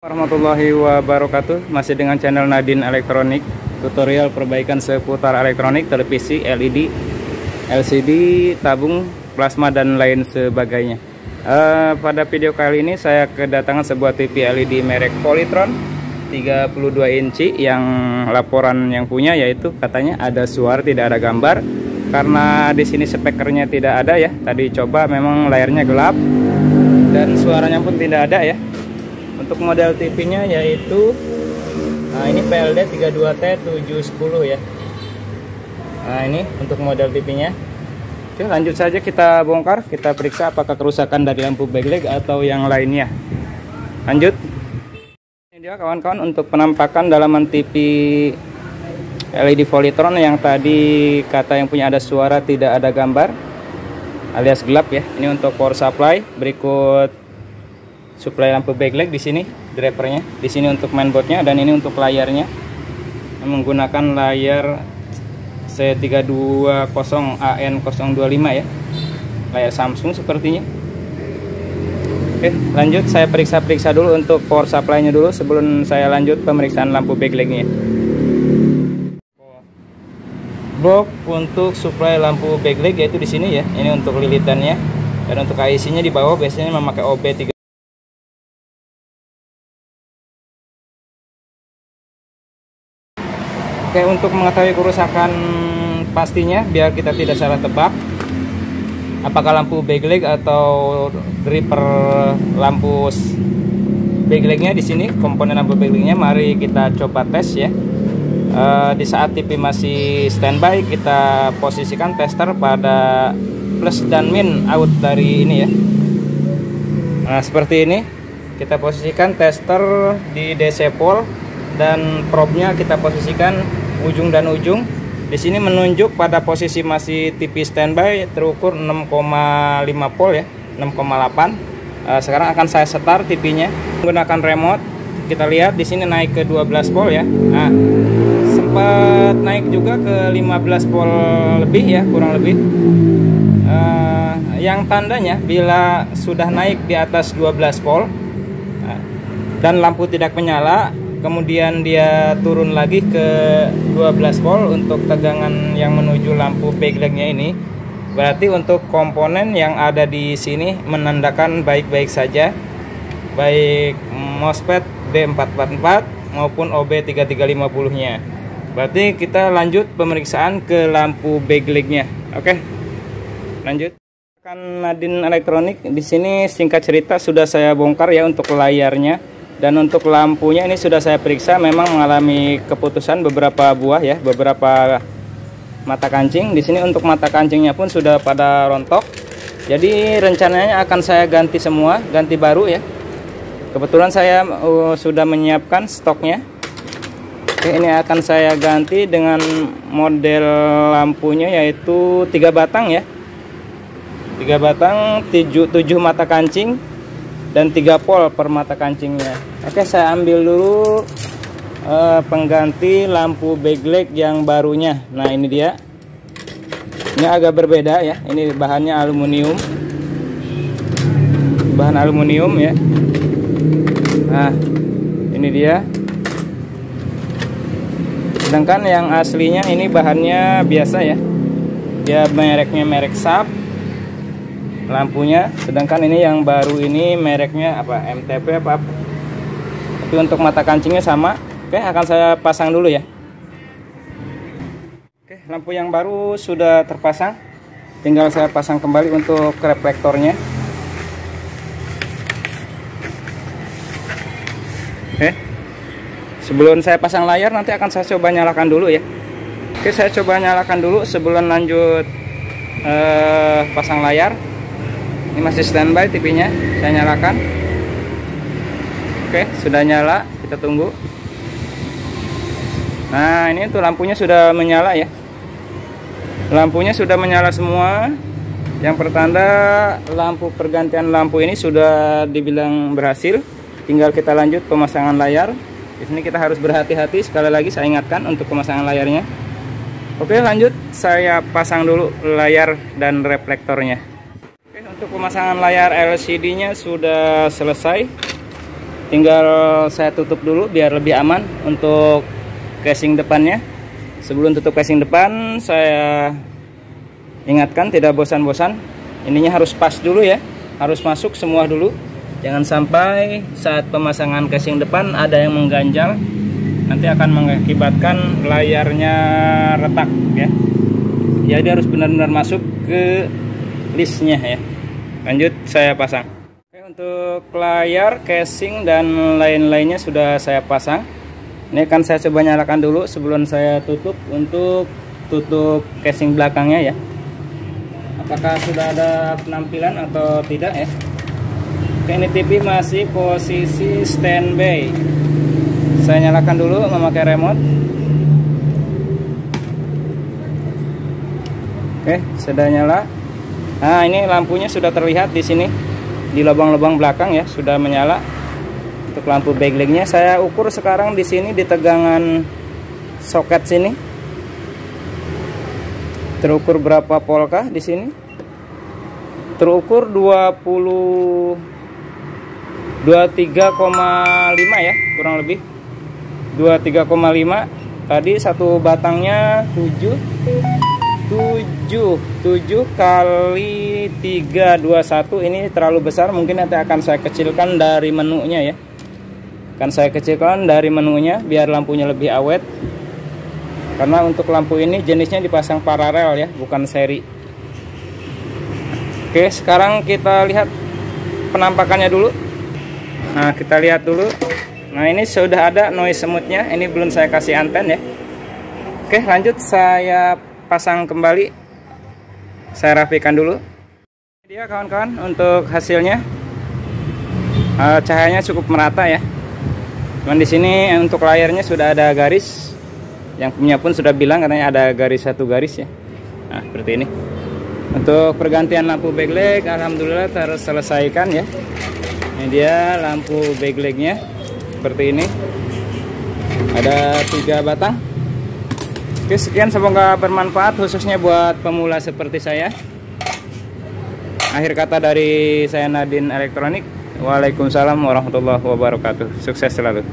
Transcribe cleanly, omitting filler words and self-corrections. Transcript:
Warahmatullahi wabarakatuh. Masih dengan channel Nadin Elektronik, tutorial perbaikan seputar elektronik, televisi, LED, LCD, tabung, plasma dan lain sebagainya. Pada video kali ini saya kedatangan sebuah TV LED merek Polytron 32 inci yang laporan yang punya yaitu katanya ada suara tidak ada gambar. Karena di sini spekernya tidak ada ya. Tadi coba memang layarnya gelap dan suaranya pun tidak ada ya. Untuk model TV-nya yaitu ini PLD 32T710 ya. Nah, ini untuk model TV-nya. Oke, lanjut saja kita bongkar, kita periksa apakah kerusakan dari lampu backlight atau yang lainnya. Lanjut. Ini dia kawan-kawan untuk penampakan dalaman TV LED Polytron yang tadi kata yang punya ada suara tidak ada gambar alias gelap ya. Ini untuk power supply, berikut suplai lampu backlight di sini, drivernya di sini untuk mainboardnya, dan ini untuk layarnya menggunakan layar C320AN025 ya, layar Samsung sepertinya. Oke, lanjut saya periksa dulu untuk power supply-nya dulu sebelum saya lanjut pemeriksaan lampu backlight-nya. Blok untuk suplai lampu backlight yaitu di sini ya, ini untuk lilitannya, dan untuk IC-nya di bawah biasanya memakai OB3. Oke, untuk mengetahui kerusakan pastinya biar kita tidak salah tebak apakah lampu backlight atau driver lampu backlightnya di sini, komponen lampu backlightnya, mari kita coba tes ya. Di saat TV masih standby kita posisikan tester pada plus dan min out dari ini ya. Nah, seperti ini kita posisikan tester di DC pole dan probe-nya kita posisikan ujung dan ujung. Di sini menunjuk pada posisi masih TV standby terukur 6,5 volt ya, 6,8. Sekarang akan saya setar TV-nya menggunakan remote. Kita lihat di sini naik ke 12 volt ya. Nah, sempat naik juga ke 15 volt lebih ya, kurang lebih. Yang tandanya bila sudah naik di atas 12 volt dan lampu tidak menyala, kemudian dia turun lagi ke 12 volt untuk tegangan yang menuju lampu backlightnya ini, berarti untuk komponen yang ada di sini menandakan baik-baik saja, baik MOSFET D444 maupun OB3350-nya. Berarti kita lanjut pemeriksaan ke lampu backlightnya. Oke, lanjut. Nadin Elektronik di sini singkat cerita sudah saya bongkar ya untuk layarnya. Dan untuk lampunya ini sudah saya periksa, memang mengalami keputusan beberapa buah ya, beberapa mata kancing. Di sini untuk mata kancingnya pun sudah pada rontok. Jadi rencananya akan saya ganti semua, ganti baru ya. Kebetulan saya sudah menyiapkan stoknya. Oke, ini akan saya ganti dengan model lampunya yaitu 3 batang ya. 3 batang, 7 mata kancing dan 3 pol per mata kancingnya. Oke, saya ambil dulu pengganti lampu backlight yang barunya. Nah, ini dia. Ini agak berbeda ya. Ini bahannya aluminium. Bahan aluminium ya. Nah, ini dia. Sedangkan yang aslinya ini bahannya biasa ya. Dia mereknya merek SAP. Lampunya, sedangkan ini yang baru ini mereknya apa, MTP apa. Tapi untuk mata kancingnya sama. Oke, akan saya pasang dulu ya. Oke, lampu yang baru sudah terpasang, tinggal saya pasang kembali untuk reflektornya. Oke, sebelum saya pasang layar nanti akan saya coba nyalakan dulu ya. Oke, saya coba nyalakan dulu sebelum lanjut pasang layar. Ini masih standby TV-nya, saya nyalakan. Oke, sudah nyala, kita tunggu. Nah, ini tuh lampunya sudah menyala ya. Lampunya sudah menyala semua. Yang pertanda lampu pergantian lampu ini sudah dibilang berhasil. Tinggal kita lanjut pemasangan layar. Di sini kita harus berhati-hati, sekali lagi saya ingatkan untuk pemasangan layarnya. Oke, lanjut saya pasang dulu layar dan reflektornya. Untuk pemasangan layar LCD-nya sudah selesai. tinggal saya tutup dulu biar lebih aman untuk casing depannya. Sebelum tutup casing depan, saya ingatkan tidak bosan-bosan, ininya harus pas dulu ya, harus masuk semua dulu. Jangan sampai saat pemasangan casing depan ada yang mengganjal, nanti akan mengakibatkan layarnya retak ya. Jadi harus benar-benar masuk ke listnya ya. Lanjut saya pasang. Oke, untuk layar, casing dan lain-lainnya sudah saya pasang. Ini akan saya coba nyalakan dulu sebelum saya tutup untuk tutup casing belakangnya ya. Apakah sudah ada penampilan atau tidak ya. Oke, ini TV masih posisi standby. Saya nyalakan dulu memakai remote. Oke, sudah nyala. Nah, ini lampunya sudah terlihat di sini di lubang-lubang belakang ya, sudah menyala. Untuk lampu backlight-nya saya ukur sekarang di sini di tegangan soket sini. Terukur berapa voltkah di sini? Terukur 23,5 ya, kurang lebih 23,5. Tadi satu batangnya 7 kali 321. Ini terlalu besar, mungkin nanti akan saya kecilkan dari menunya ya. Akan saya kecilkan dari menunya biar lampunya lebih awet. Karena untuk lampu ini jenisnya dipasang paralel ya, bukan seri. Oke, sekarang kita lihat penampakannya dulu. Nah, kita lihat dulu. Nah, ini sudah ada noise smooth-nya. Ini belum saya kasih anten ya. Oke, lanjut saya pasang kembali. Saya rapikan dulu. Ini dia kawan-kawan untuk hasilnya. Cahayanya cukup merata ya. Cuman di sini untuk layarnya sudah ada garis. Yang punya pun sudah bilang katanya ada garis, satu garis ya. Nah, seperti ini. Untuk pergantian lampu backlight alhamdulillah terselesaikan ya. Ini dia lampu backlight-nya seperti ini. Ada 3 batang. Oke, sekian, semoga bermanfaat khususnya buat pemula seperti saya. Akhir kata dari saya Nadin Elektronik. Waalaikumsalam warahmatullahi wabarakatuh. Sukses selalu.